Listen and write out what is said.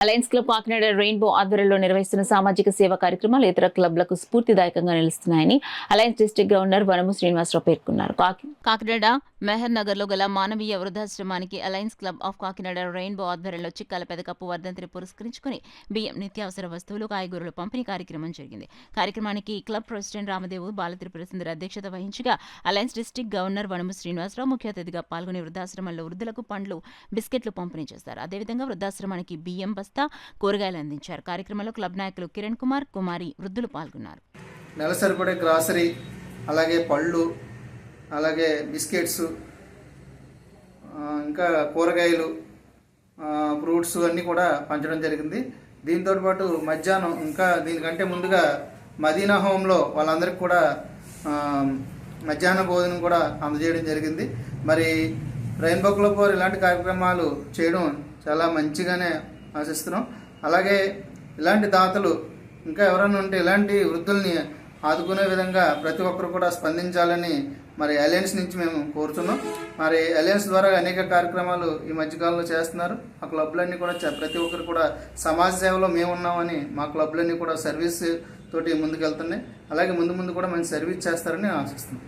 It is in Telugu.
అలయన్స్ క్లబ్ కాకినాడ రెయిన్బో ఆధ్వర్యంలో నిర్వహిస్తున్న సామాజిక సేవా కార్యక్రమాలు ఇతర క్లబ్లకు స్ఫూర్తిదాయకంగా నిలుస్తున్నాయని అలయన్స్ డిస్ట్రిక్ట్ గవర్నర్ వనము శ్రీనివాసరావు పేర్కొన్నారు. కాకినాడ మెహర్ నగర్ లో గల మానవీయ వృద్ధాశ్రమానికి alliance club of Kakinada rainbow ఆధ్వర్యంలో చిక్కాల పెదకప్పు వర్ధంతిని పురస్కరించుకుని బియ్యం, నిత్యావసర వస్తువులు, కాయగూరల పంపిణీ కార్యక్రమం జరిగింది. కార్యక్రమానికి క్లబ్ ప్రెసిడెంట్ రామదేవు బాలత్రిపుర సుందరి అధ్యక్షత వహించగా అలయన్స్ డిస్ట్రిక్ట్ గవర్నర్ వనము శ్రీనివాసరావు ముఖ్య అతిథిగా పాల్గొని వృద్ధాశ్రమంలో వృద్ధులకు పండ్లు, బిస్కెట్లు పంపిణీ చేశారు. అదేవిధంగా వృద్ధాశ్రమానికి బియ్యం కూరగాయలు అందించారు. కార్యక్రమంలో క్లబ్ నాయకులు కిరణ్ కుమార్, కుమారి, వృద్ధులు పాల్గొన్నారు. నెలసరిపడే గ్రాసరీ, అలాగే పళ్ళు, అలాగే బిస్కెట్స్, ఇంకా కూరగాయలు, ఫ్రూట్స్ అన్నీ కూడా పంచడం జరిగింది. దీంతో పాటు మధ్యాహ్నం ఇంకా దీనికంటే ముందుగా మదీనా హోంలో వాళ్ళందరికీ కూడా మధ్యాహ్న భోజనం కూడా అందజేయడం జరిగింది. మరి రెయిన్బో క్లబ్ వారు ఇలాంటి కార్యక్రమాలు చేయడం చాలా మంచిగానే ఆశిస్తున్నాం. అలాగే ఇలాంటి దాతలు ఇంకా ఎవరైనా ఉంటే ఇలాంటి వృద్ధుల్ని ఆదుకునే విధంగా ప్రతి ఒక్కరు కూడా స్పందించాలని మరి అలయన్స్ నుంచి మేము కోరుతున్నాం. మరి అలయన్స్ ద్వారా అనేక కార్యక్రమాలు ఈ మధ్యకాలంలో చేస్తున్నారు. ఆ క్లబ్లన్నీ కూడా ప్రతి ఒక్కరు కూడా సమాజ సేవలో మేము ఉన్నామని మా క్లబ్లన్నీ కూడా సర్వీస్ తోటి ముందుకెళ్తున్నాయి. అలాగే ముందు కూడా మంచి సర్వీస్ చేస్తారని ఆశిస్తున్నాం.